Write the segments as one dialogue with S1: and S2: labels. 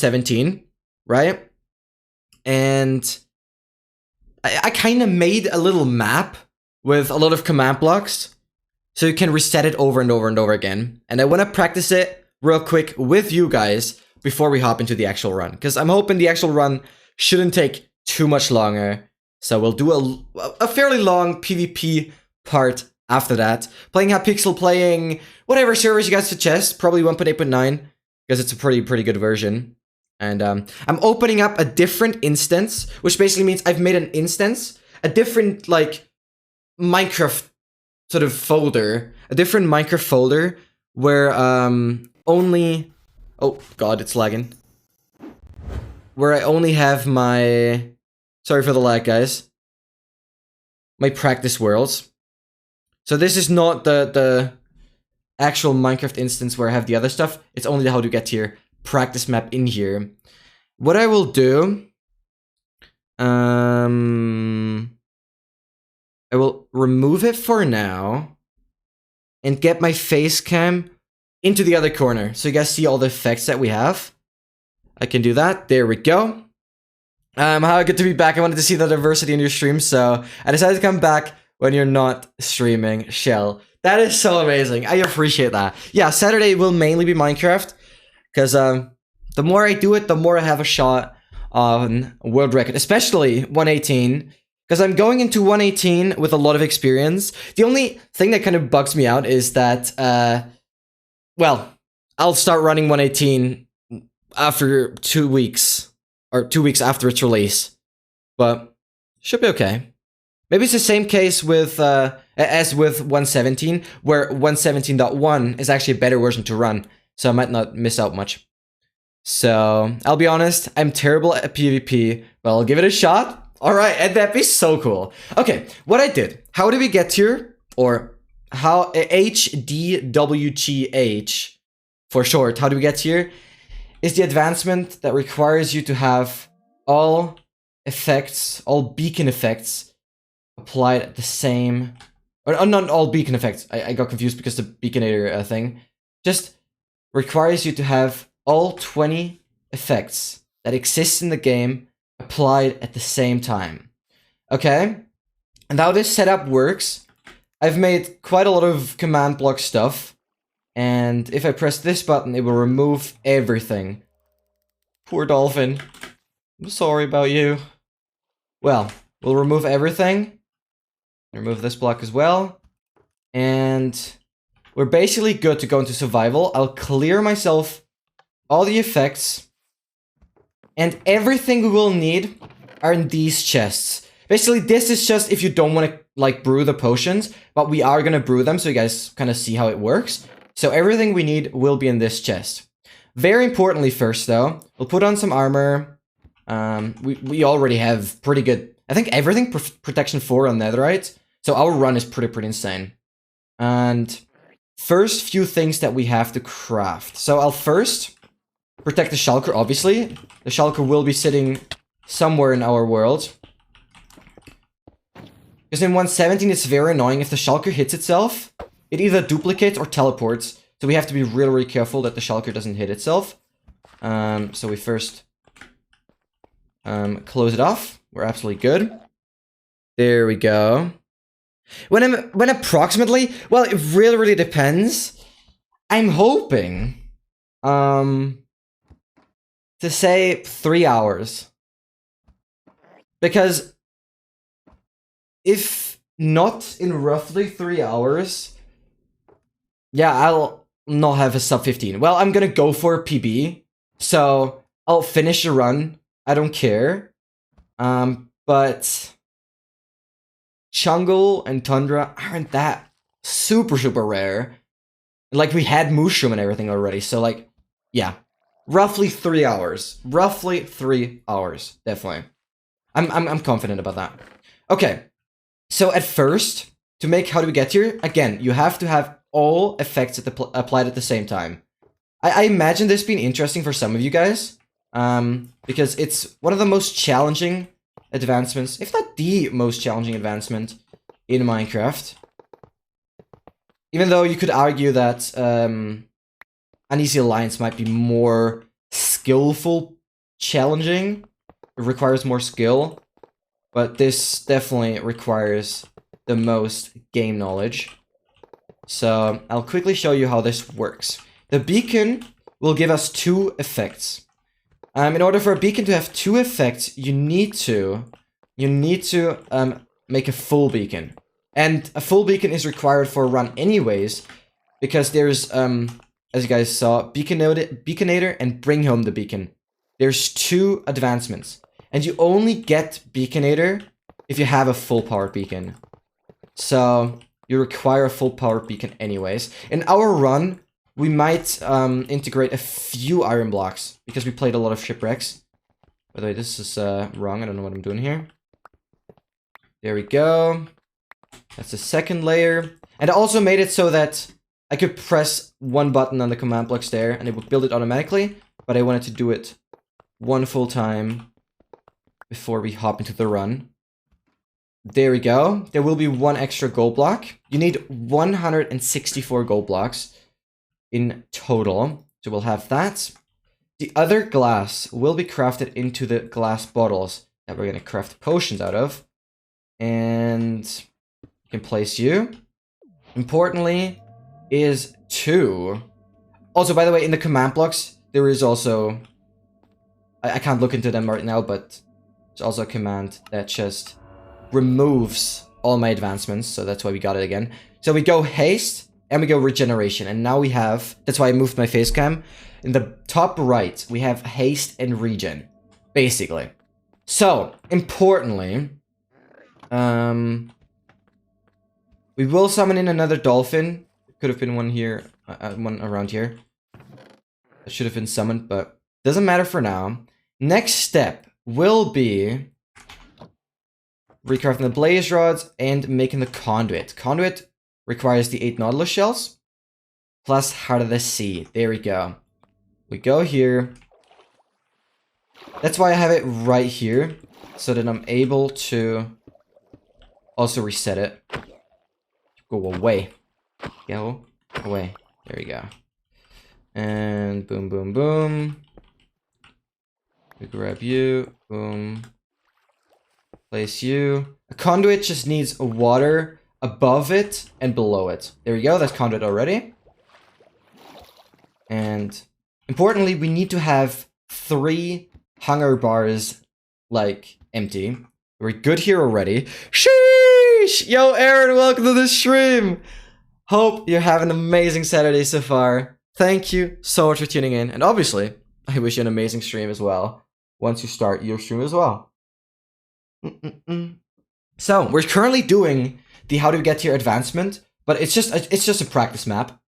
S1: 117, right? And I kind of made a little map with a lot of command blocks, so you can reset it over and over and over again. And I want to practice it real quick with you guys before we hop into the actual run, because I'm hoping the actual run shouldn't take too much longer. So we'll do a fairly long PvP part after that. Playing Hypixel, playing whatever servers you guys suggest, probably 1.8.9, because it's a pretty good version. And I'm opening up a different instance, which basically means I've made an instance, a different, like, Minecraft sort of folder, a different Minecraft folder, where only... Oh, God, it's lagging. Where I only have my... Sorry for the lag, guys. My practice worlds. So this is not the actual Minecraft instance where I have the other stuff. It's only the how to get here practice map in here. What I will do... I will remove it for now. And get my face cam into the other corner. So you guys see all the effects that we have. I can do that. There we go. How good to be back. I wanted to see the diversity in your stream, so I decided to come back when you're not streaming, Shell. That is so amazing. I appreciate that. Yeah, Saturday will mainly be Minecraft, because the more I do it, the more I have a shot on world record, especially 118, because I'm going into 118 with a lot of experience. The only thing that kind of bugs me out is that, well, I'll start running 118 after 2 weeks. Or 2 weeks after its release, but should be okay. Maybe it's the same case with as with 117, where 117.1 is actually a better version to run, so I might not miss out much. So I'll be honest, I'm terrible at PvP, but I'll give it a shot. All right, and that'd be so cool. Okay, what I did? How did we get here? Or how HDWGH for short? How do we get here? Is the advancement that requires you to have all effects, all beacon effects, applied at the same... Or not all beacon effects, I got confused because the beaconator thing. Just requires you to have all 20 effects that exist in the game applied at the same time. Okay? And how this setup works, I've made quite a lot of command block stuff. And if I press this button, it will remove everything. Poor dolphin. I'm sorry about you. Well, we'll remove everything. Remove this block as well. And we're basically good to go into survival. I'll clear myself all the effects. And everything we will need are in these chests. Basically, this is just if you don't want to, like, brew the potions. But we are going to brew them so you guys kind of see how it works. So everything we need will be in this chest. Very importantly first though, we'll put on some armor. We already have pretty good, I think everything protection 4 on netherite. So our run is pretty insane. And first few things that we have to craft. So I'll first protect the shulker, obviously. The shulker will be sitting somewhere in our world. Because in 117 it's very annoying if the shulker hits itself. It either duplicates or teleports, so we have to be really careful that the shulker doesn't hit itself. So we first close it off. We're absolutely good. There we go. When approximately, well, it really depends. I'm hoping to say 3 hours, because if not in roughly 3 hours. Yeah, I'll not have a sub 15. Well, I'm gonna go for a PB, so I'll finish the run. I don't care. But Jungle and Tundra aren't that super rare. Like, we had Mushroom and everything already, so, like, yeah. Roughly 3 hours. Roughly 3 hours, definitely. I'm confident about that. Okay, so at first, to make How Do We Get Here, again, you have to have all effects applied at the same time. I imagine this being interesting for some of you guys, because it's one of the most challenging advancements, if not the most challenging advancement in Minecraft. Even though you could argue that Uneasy Alliance might be more skillful challenging. It requires more skill. But this definitely requires the most game knowledge. So I'll quickly show you how this works. The beacon will give us 2 effects. In order for a beacon to have 2 effects, you need to make a full beacon. And a full beacon is required for a run anyways, because there's, as you guys saw, Beaconator and Bring Home the Beacon. There's 2 advancements. And you only get Beaconator if you have a full powered beacon. So you require a full powered beacon anyways. In our run, we might integrate a few iron blocks because we played a lot of shipwrecks. By the way, this is wrong. I don't know what I'm doing here. There we go. That's the second layer. And I also made it so that I could press one button on the command blocks there and it would build it automatically. But I wanted to do it one full time before we hop into the run. There we go. There will be 1 extra gold block. You need 164 gold blocks in total. So we'll have that. The other glass will be crafted into the glass bottles that we're going to craft potions out of. And you can place you. Importantly is 2. Also, by the way, in the command blocks, there is also... I can't look into them right now, but there's also a command that just removes all my advancements, so that's why we got it again. So we go haste, and we go regeneration, and now we have... That's why I moved my face cam. In the top right, we have haste and regen, basically. So, importantly, we will summon in another dolphin. Could have been one here, one around here. That should have been summoned, but doesn't matter for now. Next step will be recrafting the blaze rods and making the conduit. Conduit requires the 8 nautilus shells plus Heart of the Sea. There we go. We go here. That's why I have it right here, so that I'm able to also reset it. Go away. Go away. There we go. And boom, boom, boom. We grab you. Boom. Place you. A conduit just needs water above it and below it. There we go. That's conduit already. And importantly, we need to have 3 hunger bars, like, empty. We're good here already. Sheesh! Yo, Aaron, welcome to the stream! Hope you're having an amazing Saturday so far. Thank you so much for tuning in. And obviously, I wish you an amazing stream as well. Once you start your stream as well. So, we're currently doing the how to get here advancement, but it's just a practice map.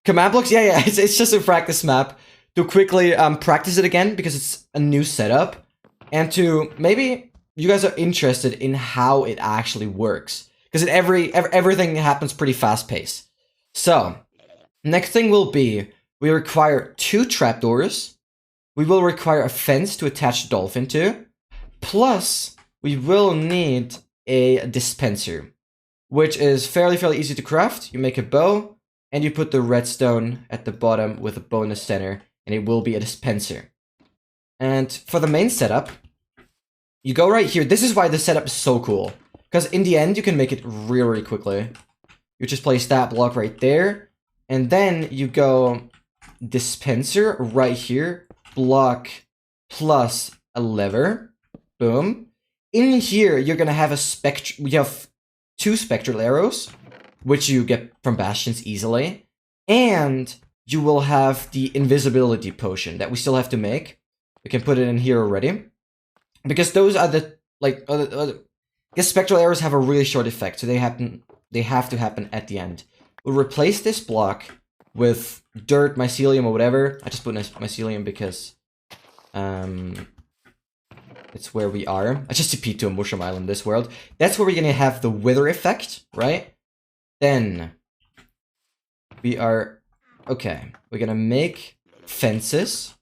S1: Command blocks, yeah, it's just a practice map to quickly practice it again because it's a new setup, and to maybe you guys are interested in how it actually works because everything happens pretty fast paced. So, next thing will be we require 2 trapdoors. We will require a fence to attach the dolphin to. Plus, we will need a dispenser, which is fairly easy to craft. You make a bow, and you put the redstone at the bottom with a bow in the center, and it will be a dispenser. And for the main setup, you go right here. This is why the setup is so cool, because in the end, you can make it really quickly. You just place that block right there, and then you go dispenser right here, block plus a lever, boom. In here, you're gonna have we have 2 spectral arrows, which you get from bastions easily, and you will have the invisibility potion that we still have to make. We can put it in here already, because those are the because spectral arrows have a really short effect, so they have to happen at the end. We'll replace this block with dirt, mycelium, or whatever. I just put mycelium because it's where we are. I just TP'd to a mushroom island this world. That's where we're gonna have the wither effect, right? Then we are okay. We're gonna make fences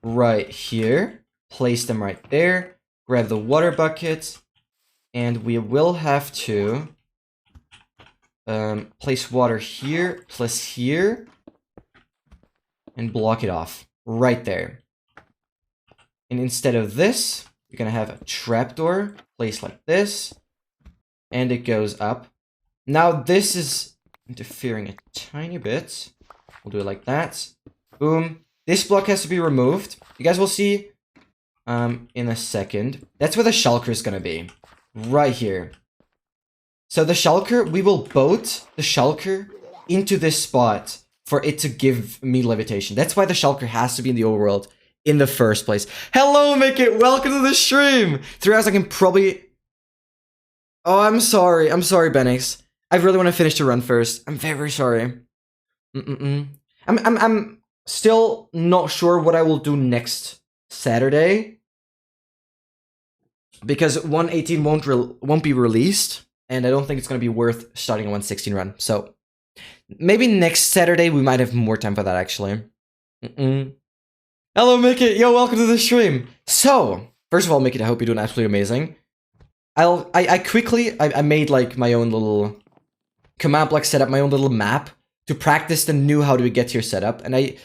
S1: right here. Place them right there. Grab the water bucket, and we will have to place water here plus here and block it off right there. And instead of this, you're gonna have a trapdoor placed like this, and it goes up. Now this is interfering a tiny bit. We'll do it like that. Boom. This block has to be removed. You guys will see in a second. That's where the shulker is gonna be. Right here. So the shulker, we will boat the shulker into this spot for it to give me levitation. That's why the shulker has to be in the overworld in the first place. Hello, Make It. Welcome to the stream. 3 hours I can probably... Oh, I'm sorry. I'm sorry, Benix. I really want to finish the run first. I'm very sorry. I'm still not sure what I will do next Saturday, because 118 won't be released, and I don't think it's gonna be worth starting a 116 run. So maybe next Saturday we might have more time for that, actually. Hello, Make It. Yo, welcome to the stream. So first of all, Make It, I hope you're doing absolutely amazing. I quickly made like my own little command block setup, my own little map to practice the new how do we get here setup, and I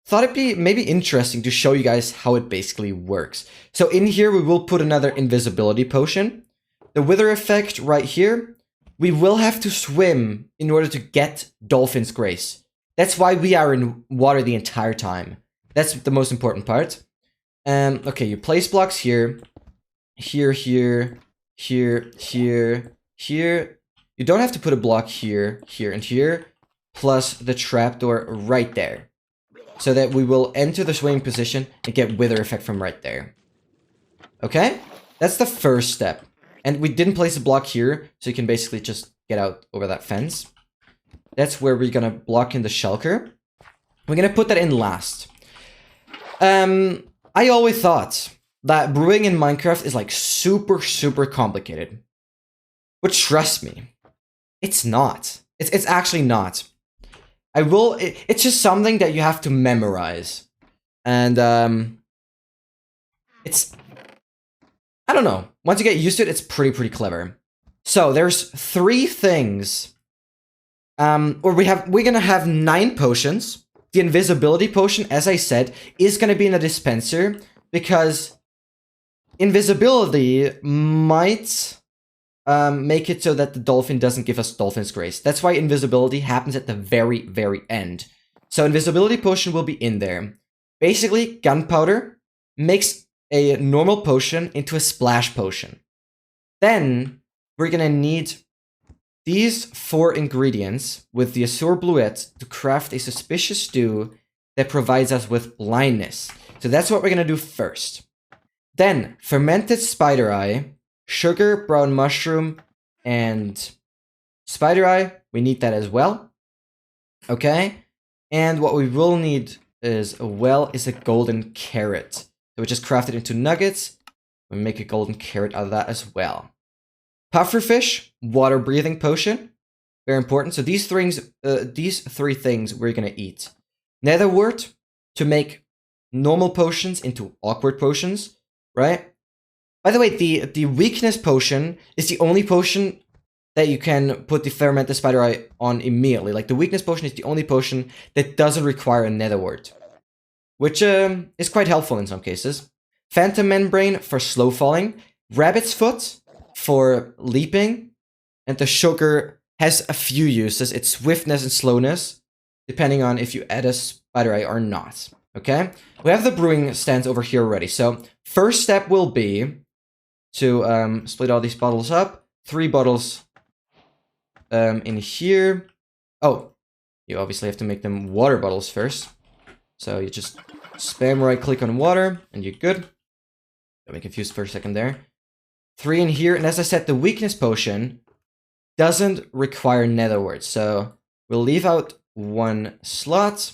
S1: thought it'd be maybe interesting to show you guys how it basically works. So in here we will put another invisibility potion. The wither effect right here, we will have to swim in order to get Dolphin's Grace. That's why we are in water the entire time. That's the most important part. Okay, you place blocks here, here, here, here, here, here. You don't have to put a block here, here, and here, plus the trapdoor right there, so that we will enter the swimming position and get wither effect from right there. Okay? That's the first step. And we didn't place a block here, so you can basically just get out over that fence. That's where we're gonna block in the shulker. We're gonna put that in last. I always thought that brewing in Minecraft is like super complicated. But trust me, it's not. It's actually not. It's just something that you have to memorize. And it's, I don't know. Once you get used to it, it's pretty clever. So there's 3 things. We're gonna have 9 potions. The invisibility potion, as I said, is gonna be in a dispenser, because invisibility might make it so that the dolphin doesn't give us Dolphin's Grace. That's why invisibility happens at the very end. So invisibility potion will be in there. Basically, gunpowder makes a normal potion into a splash potion. Then we're gonna need these 4 ingredients with the Azure Bluette to craft a suspicious stew that provides us with blindness. So that's what we're gonna do first. Then fermented spider eye, sugar, brown mushroom, and spider eye. We need that as well. Okay? And what we will need is a golden carrot. So we just craft it into nuggets. We make a golden carrot out of that as well. Pufferfish, water breathing potion. Very important. So these 3 things we're gonna eat. Netherwort to make normal potions into awkward potions, right? By the way, the weakness potion is the only potion that you can put the fermented spider eye on immediately. Like, the weakness potion is the only potion that doesn't require a netherwort, which is quite helpful in some cases. Phantom membrane for slow falling, rabbit's foot for leaping, and the sugar has a few uses. It's swiftness and slowness, depending on if you add a spider eye or not. Okay, we have the brewing stands over here already. So first step will be to split all these bottles up. 3 bottles in here. Oh, you obviously have to make them water bottles first. So you just spam right click on water and you're good. Got me confused for a second there. 3 in here, and as I said, the weakness potion doesn't require netherwort, so we'll leave out 1 slot,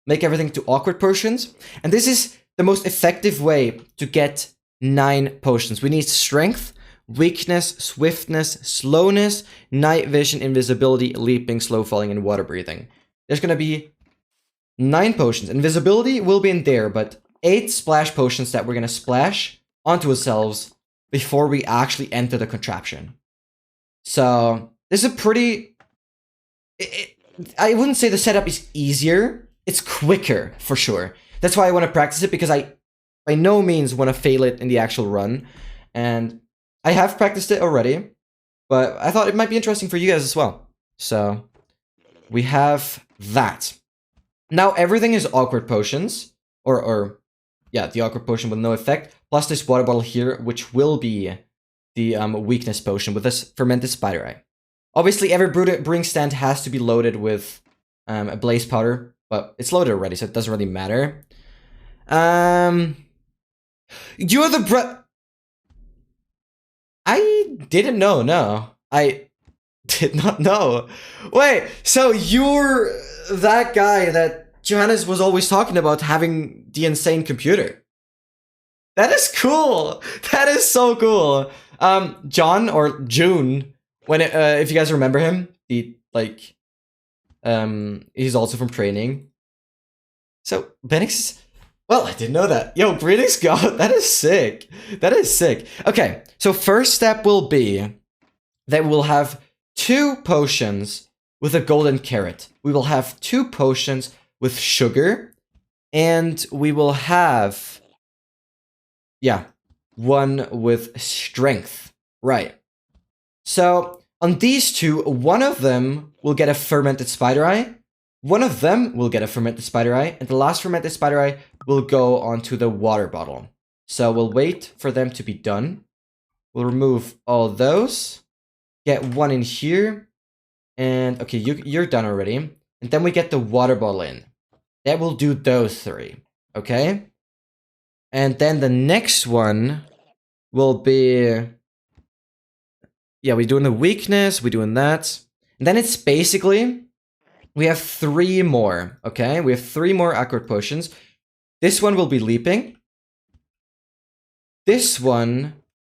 S1: make everything to awkward potions, and this is the most effective way to get 9 potions. We need strength, weakness, swiftness, slowness, night vision, invisibility, leaping, slow falling, and water breathing. There's gonna be 9 potions. Invisibility will be in there, but 8 splash potions that we're gonna splash onto ourselves before we actually enter the contraption. So this is a pretty... I wouldn't say the setup is easier. It's quicker, for sure. That's why I want to practice it, because I by no means want to fail it in the actual run. And I have practiced it already, but I thought it might be interesting for you guys as well. So we have that. Now everything is awkward potions, or yeah, the awkward potion with no effect, plus this water bottle here, which will be the weakness potion with this fermented spider eye. Obviously, every brewing stand has to be loaded with a blaze powder, but it's loaded already, so it doesn't really matter. You're the I didn't know, no. I did not know. Wait, so you're that guy that Johannes was always talking about having the insane computer. That is cool. That is so cool. John or June, when if you guys remember him, he's also from training. So Benix, well, I didn't know that. Yo, greetings, God. That is sick. That is sick. Okay, so first step will be that we'll have 2 potions with a golden carrot. We will have 2 potions with sugar, and we will have, yeah, 1 with strength. Right. So on these 2, one of them will get a fermented spider eye, one of them will get a fermented spider eye, and the last fermented spider eye will go onto the water bottle. So we'll wait for them to be done. We'll remove all those, get 1 in here, and okay, you're done already. And then we get the water bottle in. That will do those 3, okay? And then the next one will be, yeah, we're doing the weakness, we're doing that. And then it's basically, we have 3 more, okay? We have 3 more awkward potions. This one will be leaping. This one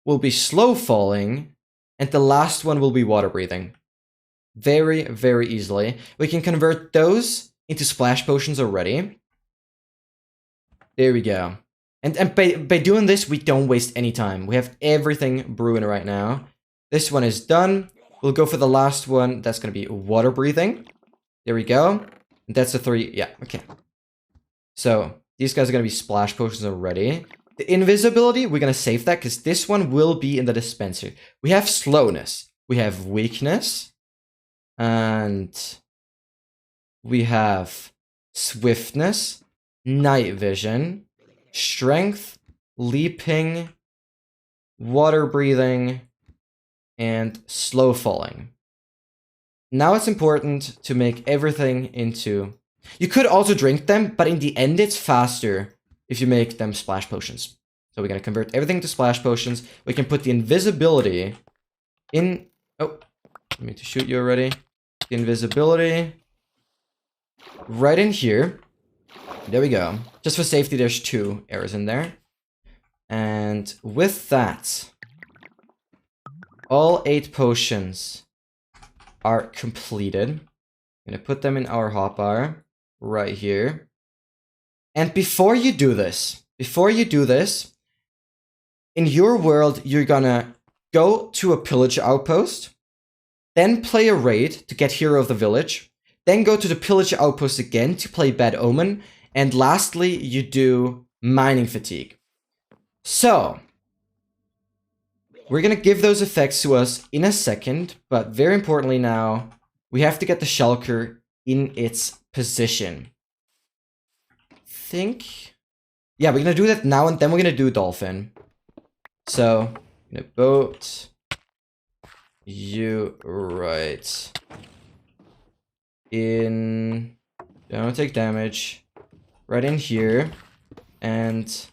S1: will be slow falling. And the last one will be water breathing. Very, very easily. We can convert those into splash potions already. There we go. And by doing this, we don't waste any time. We have everything brewing right now. This one is done. We'll go for the last one. That's going to be water breathing. There we go. That's the 3. Yeah, okay. So these guys are going to be splash potions already. The invisibility, we're going to save that because this one will be in the dispenser. We have slowness. We have weakness. And we have swiftness, night vision, strength, leaping, water breathing, and slow falling. Now it's important to make everything into... You could also drink them, but in the end it's faster if you make them splash potions. So we're going to convert everything to splash potions. We can put the invisibility in... Oh, I mean to shoot you already. The invisibility right in here. There we go. Just for safety, there's 2 arrows in there. And with that, all 8 potions are completed. I'm gonna put them in our hotbar right here. And before you do this, in your world, you're gonna go to a pillage outpost, then play a raid to get Hero of the Village, then go to the pillage outpost again to play Bad Omen, and lastly, you do Mining Fatigue. So, we're gonna give those effects to us in a second, but very importantly now, we have to get the shulker in its position. Yeah, we're gonna do that now, and then we're gonna do Dolphin. So, I'm gonna boat you right in, don't take damage, right in here, and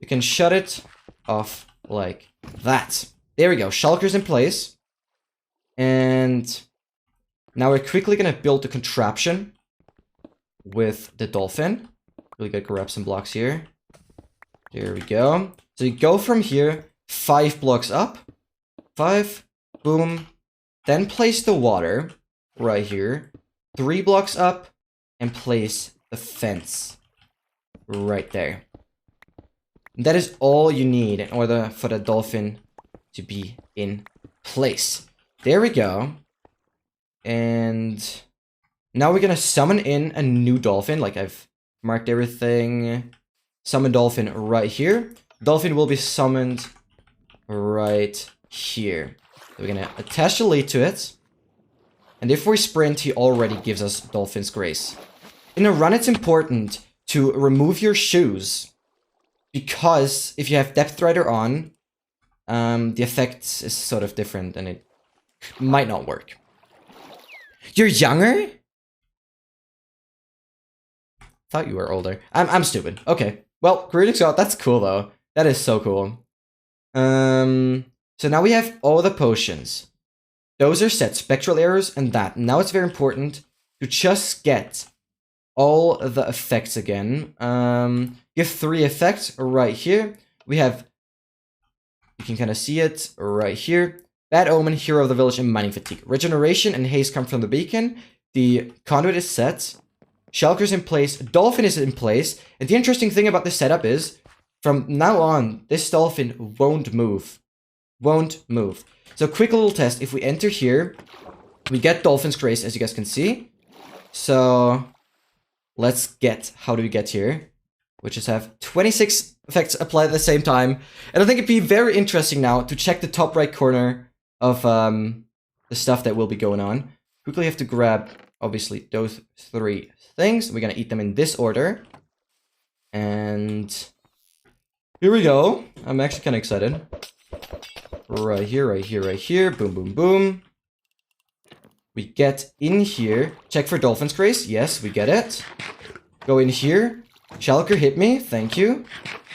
S1: you can shut it off like that. There we go, shulker's in place. And now we're quickly gonna build the contraption with the dolphin. Really gotta grab some blocks here. There we go. So you go from here, 5 blocks up, 5, boom, then place the water right here, 3 blocks up, and place the fence right there. And that is all you need in order for the dolphin to be in place. There we go. And now we're gonna summon in a new dolphin. Like, I've marked everything. summon dolphin right here. Dolphin will be summoned right here. So we're gonna attach the lead to it. And if we sprint, he already gives us Dolphin's Grace. In a run, it's important to remove your shoes, because if you have Depth Rider on, the effect is sort of different and it might not work. You're younger? Thought you were older. I'm stupid. Okay. Well, greetings out. That's cool though. That is so cool. So now we have all the potions. Those are set, spectral arrows and that. Now it's very important to just get all the effects again. You have 3 effects right here. We have, you can kind of see it right here. Bad Omen, Hero of the Village, and Mining Fatigue. Regeneration and Haste come from the beacon. The conduit is set. Shulker's in place. Dolphin is in place. And the interesting thing about this setup is, from now on, this dolphin won't move. Won't move. So quick little test. If we enter here, we get Dolphin's Grace, as you guys can see. So let's get, how do we get here? We just have 26 effects applied at the same time. And I think it'd be very interesting now to check the top right corner of the stuff that will be going on. Quickly have to grab, obviously, those 3 things. We're gonna eat them in this order. And here we go. I'm actually kind of excited. Right here, right here, right here. Boom, boom, boom. We get in here. Check for Dolphin's Grace. Yes, we get it. Go in here. Shulker, hit me. Thank you.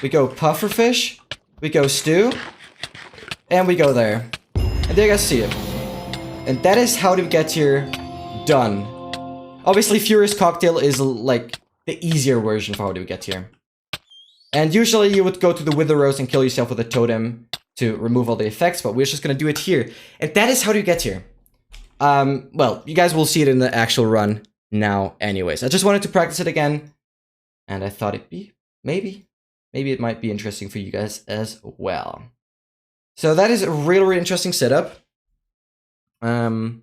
S1: We go Pufferfish. We go Stew. And we go there. And there you guys see it. And that is how to get here done. Obviously, Furious Cocktail is like the easier version of how to get here. And usually you would go to the Wither Rose and kill yourself with a totem to remove all the effects, but we're just gonna do it here. And that is how to get here. Well, you guys will see it in the actual run now anyways. I just wanted to practice it again, and I thought it'd be, maybe it might be interesting for you guys as well. So that is a really, really interesting setup. And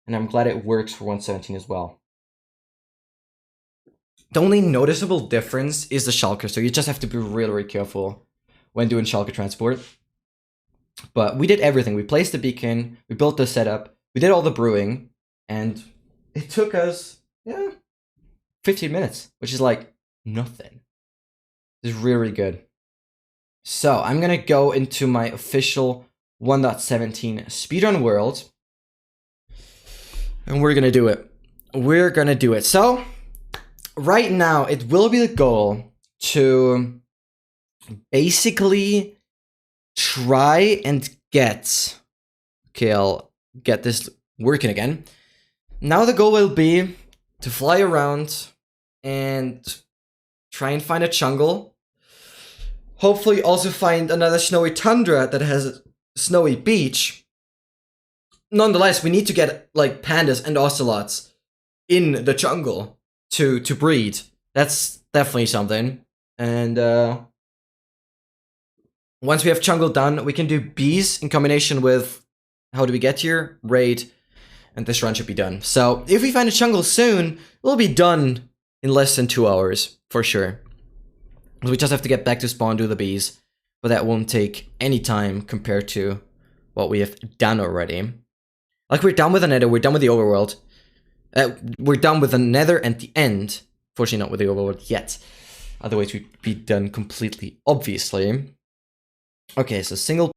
S1: I'm glad it works for 117 as well. The only noticeable difference is the Shulker, so you just have to be really, really careful when doing Shulker transport. But we did everything. We placed the beacon, we built the setup, we did all the brewing, and it took us, 15 minutes, which is like nothing. It's really, really good. So I'm gonna go into my official 1.17 speedrun world, and we're gonna do it. We're gonna do it. So right now, it will be the goal to basically try and get... Okay, I'll get this working again. Now the goal will be to fly around and try and find a jungle. Hopefully also find another snowy tundra that has a snowy beach. Nonetheless, we need to get like pandas and ocelots in the jungle to breed. That's definitely something. And once we have jungle done, we can do bees in combination with how do we get here? Raid, and this run should be done. So if we find a jungle soon, we'll be done in less than 2 hours for sure. We just have to get back to spawn, do the bees, but that won't take any time compared to what we have done already. Like, we're done with the nether, we're done with the overworld. We're done with the nether and the end. Fortunately not with the overworld yet. Otherwise we'd be done completely, obviously. Okay, so single